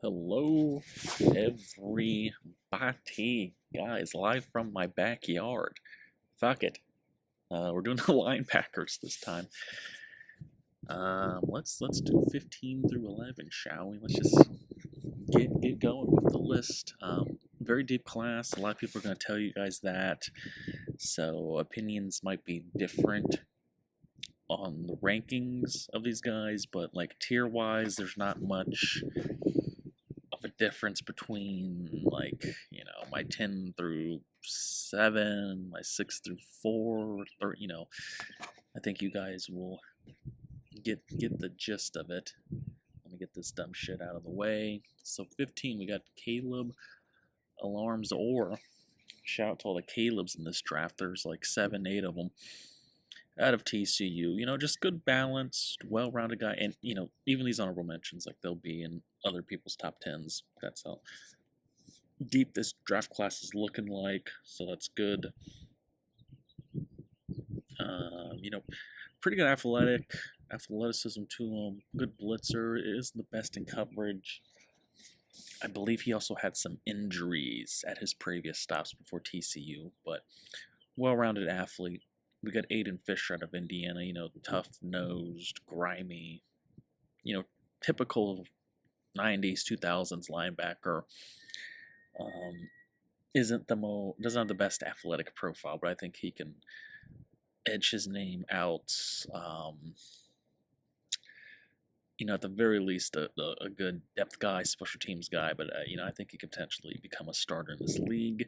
Hello, everybody, guys, live from my backyard. Fuck it. We're doing the linebackers this time. Let's do 15 through 11, shall we? Let's just get going with the list. Very deep class. A lot of people are going to tell you guys that, so opinions might be different on the rankings of these guys, but like tier-wise, there's not much a difference between my 10 through 7, my 6 through 4, or I think you guys will get the gist of it. Let me get this dumb shit out of the way. So 15, we got Kaleb, Alarms, or shout out to all the Kalebs in this draft. There's like 7, 8 of them out of TCU. Just good balanced, well-rounded guy, and even these honorable mentions, like they'll be in other people's top 10s. That's how deep this draft class is looking like, so that's good. Pretty good athleticism to him. Good blitzer. Is the best in coverage. I believe he also had some injuries at his previous stops before TCU, but well-rounded athlete. We got Aiden Fisher out of Indiana, tough-nosed, grimy, typical 90s, 2000s linebacker. Doesn't have the best athletic profile, but I think he can edge his name out. At the very least, a good depth guy, special teams guy, but I think he could potentially become a starter in this league.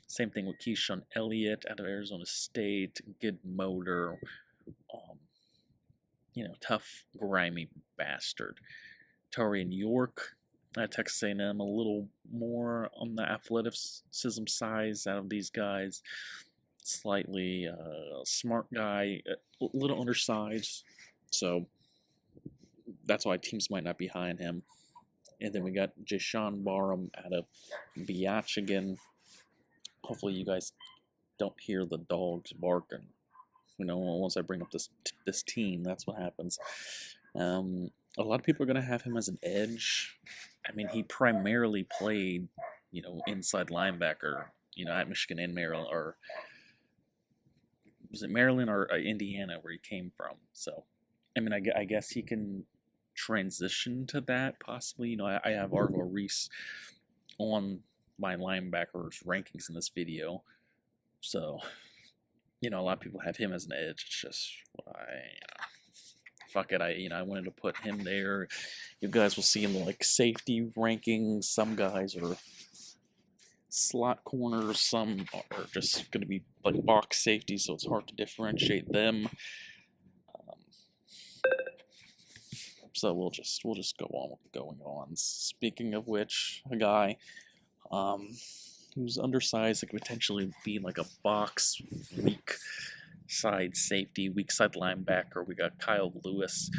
Same thing with Keyshawn Elliott out of Arizona State. Good motor. Tough, grimy bastard. Torian York at Texas A&M, a little more on the athleticism size out of these guys. Slightly smart guy, a little undersized, so that's why teams might not be high on him. And then we got Jashawn Barham out of Michigan. Hopefully you guys don't hear the dogs barking. Once I bring up this team, that's what happens. A lot of people are going to have him as an edge. I mean, he primarily played, inside linebacker, at Michigan and Maryland, or was it Maryland or Indiana where he came from? So, I mean, I guess he can transition to that possibly. I have Arvo Reese on my linebackers rankings in this video, so a lot of people have him as an edge. It's just fuck it. I wanted to put him there. You guys will see him like safety rankings. Some guys are slot corners. Some are just going to be like box safety, so it's hard to differentiate them. So we'll just go on with going on. Speaking of which, a guy who's undersized, that could potentially be like a box weak side safety, weak side linebacker. We got Kyle Lewis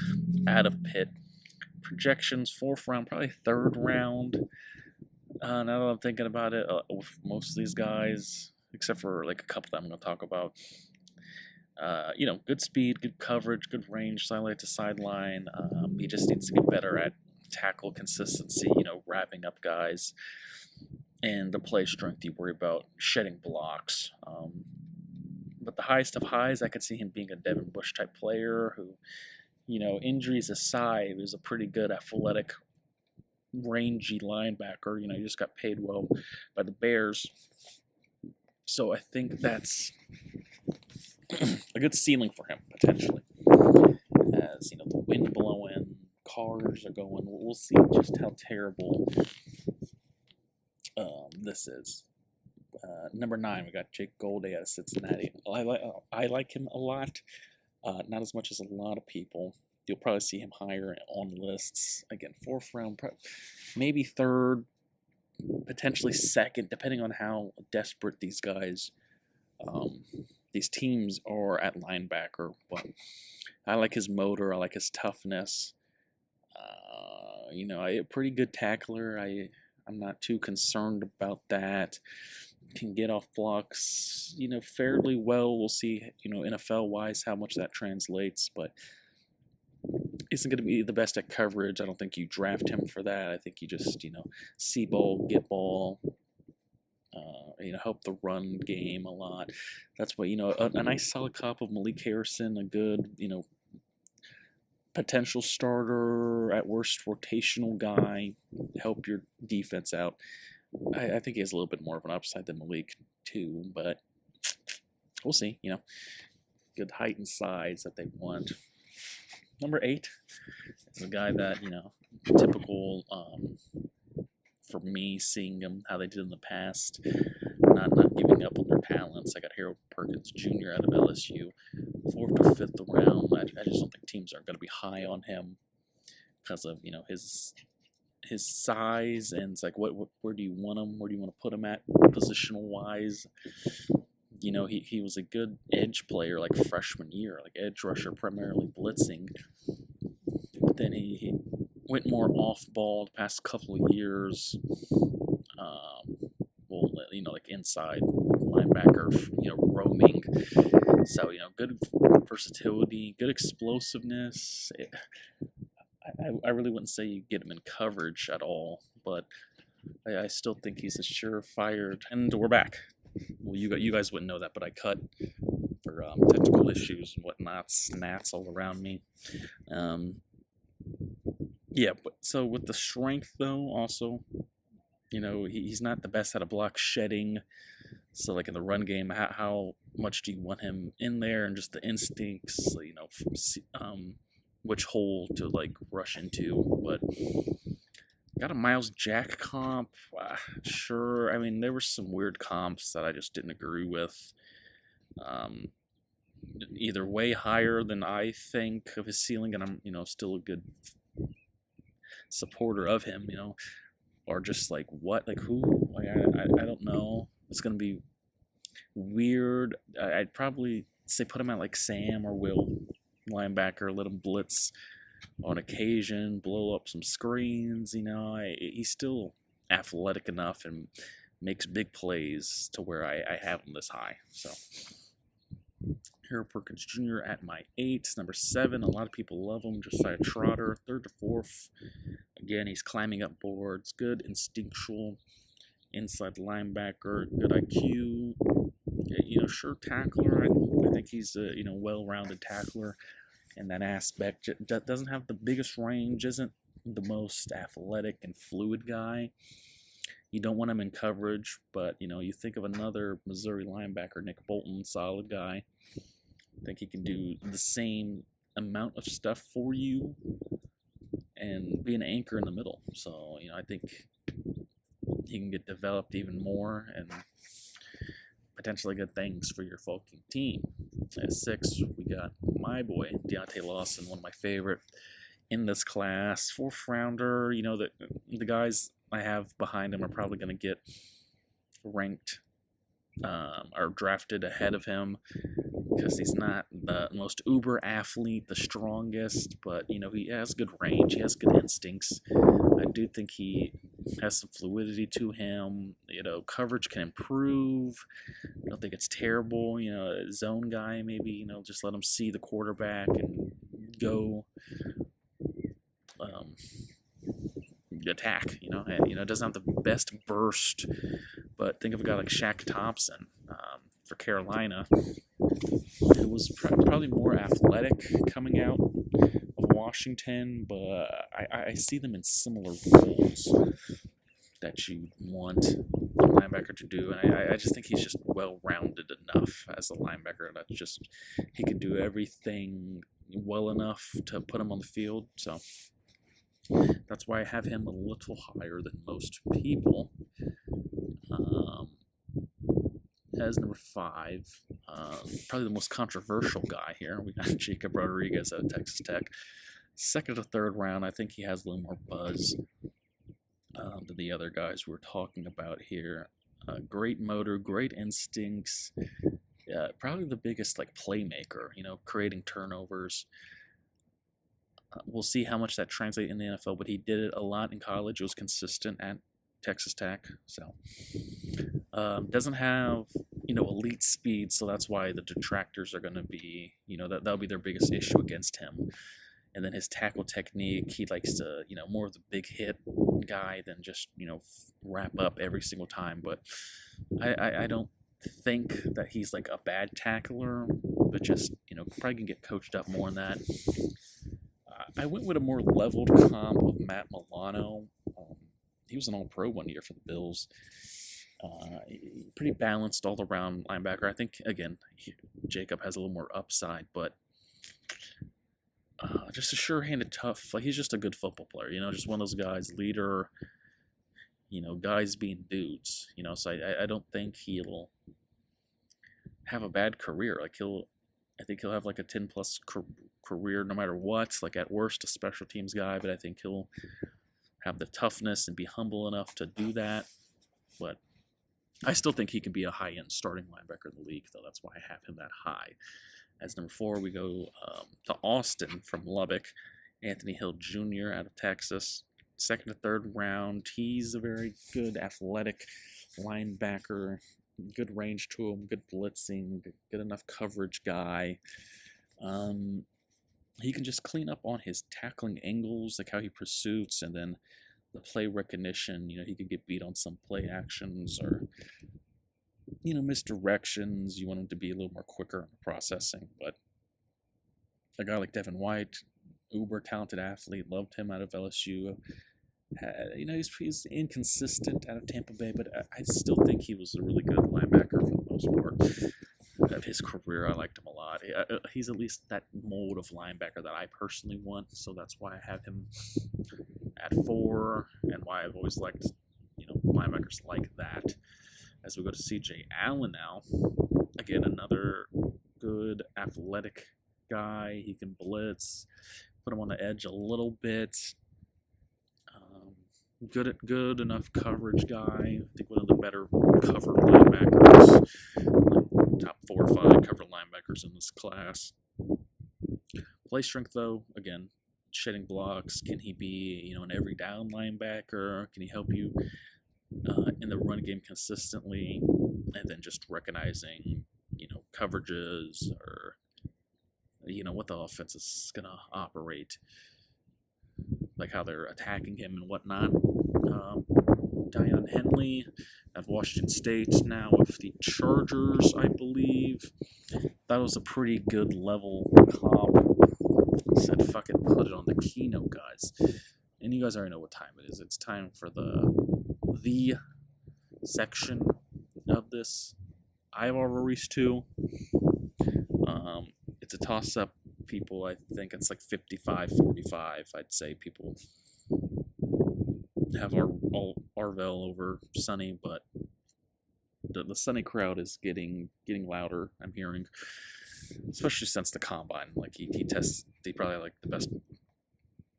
out of Pitt. Projections 4th round, probably 3rd round. Now that I'm thinking about it, with most of these guys, except for like a couple that I'm going to talk about, good speed, good coverage, good range, sideline to sideline. He just needs to get better at tackle consistency, wrapping up guys, and the play strength. You worry about shedding blocks. But the highest of highs, I could see him being a Devin Bush type player who, injuries aside, is a pretty good athletic, rangy linebacker. He just got paid well by the Bears. So I think that's a good ceiling for him, potentially. As, the wind blowing, cars are going. We'll see just how terrible this is. Number 9, we got Jake Golday out of Cincinnati. I like him a lot. Not as much as a lot of people. You'll probably see him higher on lists. Again, 4th round, maybe 3rd, potentially 2nd, depending on how desperate these guys, these teams are at linebacker. But I like his motor. I like his toughness. A pretty good tackler. I'm not too concerned about that. Can get off blocks, fairly well. We'll see, NFL-wise, how much that translates. But isn't going to be the best at coverage. I don't think you draft him for that. I think you just, see ball, get ball, help the run game a lot. That's what, a nice solid cop of Malik Harrison, a good, potential starter, at worst rotational guy, help your defense out. I think he has a little bit more of an upside than Malik too, but we'll see. Good height and size that they want. Number 8 is a guy that typical for me, seeing them how they did in the past, not giving up on their talents. I got Harold Perkins Jr. out of LSU, 4th or 5th round. I just don't think teams are going to be high on him because of his size, and it's like where do you want him? Where do you want to put him at positional wise? He was a good edge player like freshman year, like edge rusher, primarily blitzing. But then he went more off ball the past couple of years. Like inside linebacker, roaming. So, good versatility, good explosiveness. I really wouldn't say you get him in coverage at all, but I still think he's a surefire. And we're back. Well, you guys wouldn't know that, but I cut for technical issues and whatnot, gnats all around me. But so with the strength though, also, he's not the best at a block shedding. So like in the run game, how much do you want him in there, and just the instincts, which hole to like rush into. But got a Miles Jack comp, sure. I mean, there were some weird comps that I just didn't agree with. Either way higher than I think of his ceiling, and I'm still a good supporter of him, or just like what, like who, like I don't know. It's gonna be weird. I'd probably say put him at like Sam or Will, linebacker, let him blitz on occasion, blow up some screens. He's still athletic enough and makes big plays to where I have him this high. So Harold Perkins Jr. at my 8. Number 7, a lot of people love him. Josiah Trotter, 3rd to 4th. Again, he's climbing up boards. Good instinctual inside linebacker. Good IQ. Sure tackler. I think he's a well-rounded tackler in that aspect. Doesn't have the biggest range. Isn't the most athletic and fluid guy. You don't want him in coverage, but you think of another Missouri linebacker, Nick Bolton, solid guy. I think he can do the same amount of stuff for you and be an anchor in the middle. So, I think he can get developed even more and potentially good things for your Falcon team. At 6, we got my boy, Deontay Lawson, one of my favorite in this class. 4th rounder. The guys I have behind him are probably going to get ranked or drafted ahead of him because he's not the most uber athlete, the strongest, but he has good range, he has good instincts. I do think he has some fluidity to him. Coverage can improve. I don't think it's terrible. Zone guy, maybe, just let him see the quarterback and go attack, and doesn't have the best burst, but think of a guy like Shaq Thompson for Carolina, who was probably more athletic coming out of Washington, but I see them in similar roles that you want a linebacker to do, and I just think he's just well-rounded enough as a linebacker that he can do everything well enough to put him on the field. So that's why I have him a little higher than most people. As number 5, probably the most controversial guy here. We got Jacob Rodriguez out of Texas Tech. 2nd to 3rd round. I think he has a little more buzz than the other guys we're talking about here. Great motor, great instincts. Probably the biggest playmaker, creating turnovers. We'll see how much that translates in the NFL, but he did it a lot in college. It was consistent at Texas Tech. So doesn't have elite speed, so that's why the detractors are going to be that'll be their biggest issue against him. And then his tackle technique, he likes to, more of the big hit guy than just, wrap up every single time. But I don't think that he's like a bad tackler, but just, probably can get coached up more in that. I went with a more leveled comp of Matt Milano. He was an All-Pro one year for the Bills. Pretty balanced all-around linebacker. I think, again, Jacob has a little more upside, but just a sure-handed tough. Like, he's just a good football player, just one of those guys, leader, guys being dudes, so I don't think he'll have a bad career. Like, I think he'll have like a 10-plus career no matter what. Like, at worst, a special teams guy, but I think he'll have the toughness and be humble enough to do that. But I still think he can be a high-end starting linebacker in the league, though. That's why I have him that high. As number 4, we go to Austin from Lubbock. Anthony Hill Jr. out of Texas. Second to third round. He's a very good athletic linebacker. Good range to him. Good blitzing. Good enough coverage guy. He can just clean up on his tackling angles, like how he pursuits, and then the play recognition. He could get beat on some play actions or misdirections. You want him to be a little more quicker in the processing. But a guy like Devin White, uber talented athlete, loved him out of LSU. He's inconsistent out of Tampa Bay, but I still think he was a really good linebacker for the most part of his career. I liked him a lot. He's at least that mold of linebacker that I personally want, so that's why I have him at 4, and why I've always liked linebackers like that. As we go to C.J. Allen now, again, another good athletic guy. He can blitz, put him on the edge a little bit. Good enough coverage guy. I think one of the better covered linebackers, like top 4 or 5 covered linebackers in this class. Play strength, though, again, shedding blocks. Can he be, an every down linebacker? Can he help you in the run game consistently? And then just recognizing, coverages or, what the offense is going to operate, like how they're attacking him and whatnot. Dion Henley at Washington State, now with the Chargers, I believe. That was a pretty good level comp. Said, fuck it, put it on the keynote, guys. And you guys already know what time it is. It's time for the section of this. Iowa rivalries 2. It's a toss-up, people. I think it's like 55-45. I'd say people have Arvell over Sonny, but the Sonny crowd is getting louder, I'm hearing, especially since the combine. Like, he probably like the best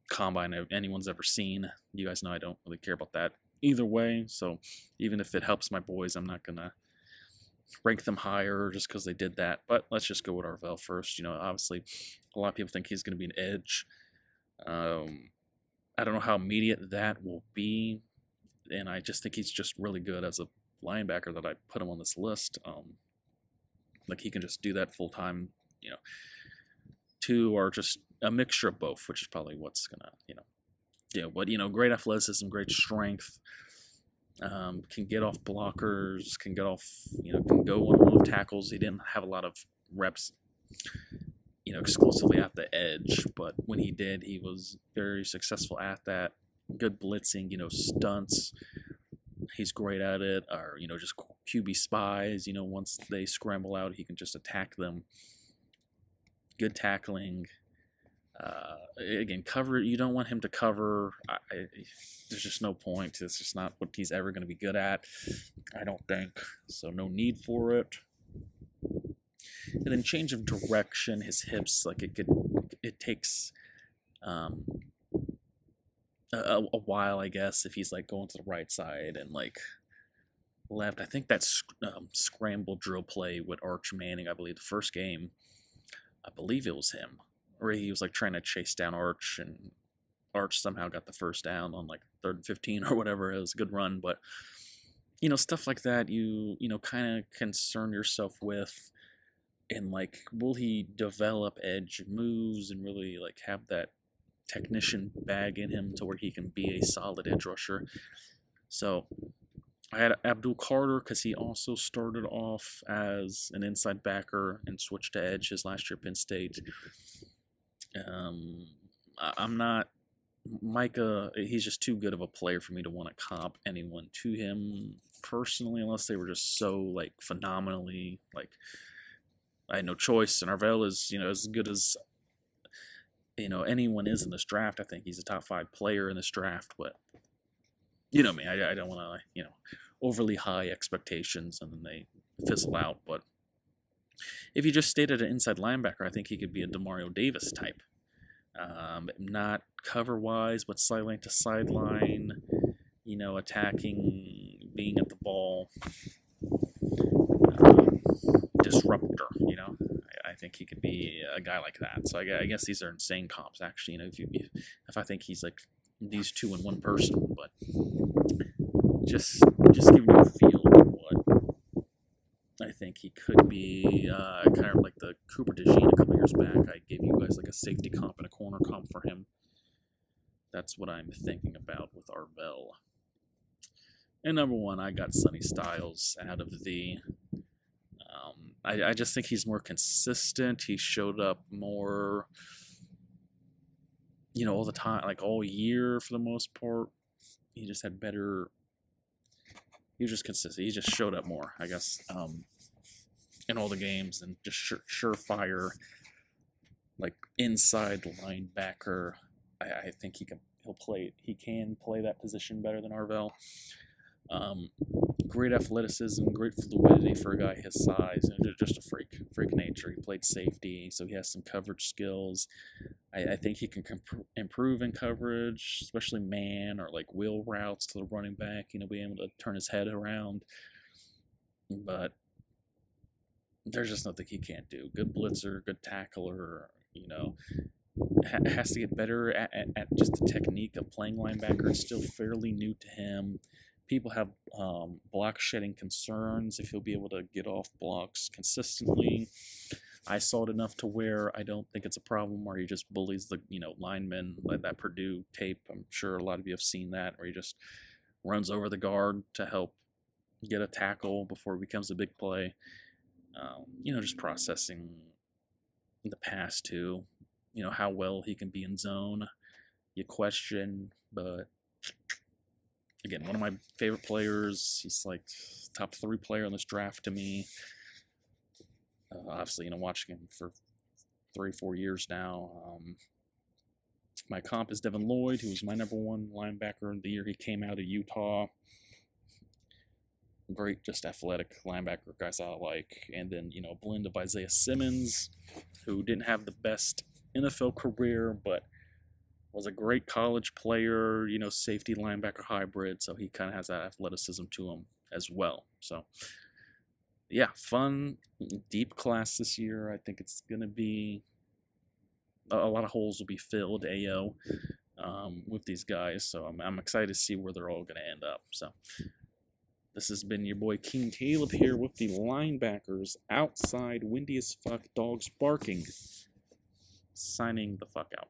combine anyone's ever seen. You guys know I don't really care about that either way, so even if it helps my boys, I'm not gonna rank them higher just because they did that. But let's just go with Arvell first. Obviously a lot of people think he's going to be an edge. I don't know how immediate that will be, and I just think he's just really good as a linebacker that I put him on this list. Like, he can just do that full time, 2 or just a mixture of both, which is probably what's gonna, but great athleticism, great strength. Can get off blockers, can get off, can go on tackles. He didn't have a lot of reps, exclusively at the edge, but when he did, he was very successful at that. Good blitzing, stunts. He's great at it, or, just QB spies. Once they scramble out, he can just attack them. Good tackling. Again, cover. You don't want him to cover. There's just no point. It's just not what he's ever going to be good at, I don't think. So no need for it. And then change of direction. His hips, like it takes a while, I guess, if he's like going to the right side and like left. I think that scramble drill play with Arch Manning, I believe the first game, I believe it was him, where he was like trying to chase down Arch, and Arch somehow got the first down on like 3rd and 15 or whatever. It was a good run, but stuff like that you kind of concern yourself with. And like, will he develop edge moves and really like have that technician bag in him to where he can be a solid edge rusher. So I had Abdul Carter because he also started off as an inside backer and switched to edge his last year at Penn State. I'm not Micah. He's just too good of a player for me to want to comp anyone to him personally, unless they were just so like phenomenally like. I had no choice, and Arvell is as good as anyone is in this draft. I think he's a top 5 player in this draft, but you know me, I don't want to overly high expectations and then they fizzle out. But if you just stayed at an inside linebacker, I think he could be a Demario Davis type. Not cover wise, but sideline to sideline, attacking, being at the ball, disruptor. I think he could be a guy like that. So I guess these are insane comps, actually. If I think he's like these two in one person, but just giving you a feel of what I think he could be. Kind of like the Cooper DeJean a couple years back. I gave you guys like a safety comp and a corner comp for him. That's what I'm thinking about with Arvell. And number 1, I got Sonny Styles out of the. I just think he's more consistent. He showed up more, all the time, like all year for the most part. He just had better. He was just consistent. He just showed up more, I guess, in all the games, and just surefire, like inside linebacker. I think he can play that position better than Arvell. Great athleticism, great fluidity for a guy his size, and just a freak nature. He played safety, so he has some coverage skills. I think he can improve in coverage, especially man or like wheel routes to the running back, being able to turn his head around. But there's just nothing he can't do. Good blitzer, good tackler, has to get better at just the technique of playing linebacker. It's still fairly new to him. People have block shedding concerns if he'll be able to get off blocks consistently. I saw it enough to where I don't think it's a problem where he just bullies the linemen, like that Purdue tape. I'm sure a lot of you have seen that, where he just runs over the guard to help get a tackle before it becomes a big play. Just processing the pass too. How well he can be in zone. You question, but again, one of my favorite players. He's like top 3 player in this draft to me. Obviously, watching him for 3-4 years now. My comp is Devin Lloyd, who was my number 1 linebacker the year he came out of Utah. Great, just athletic linebacker, guys I like. And then, a blend of Isaiah Simmons, who didn't have the best NFL career, but was a great college player, safety linebacker hybrid, so he kind of has that athleticism to him as well. So, yeah, fun, deep class this year. I think it's going to be a lot of holes will be filled, with these guys. So I'm excited to see where they're all going to end up. So this has been your boy King Kaleb here with the linebackers outside, windy as fuck, dogs barking, signing the fuck out.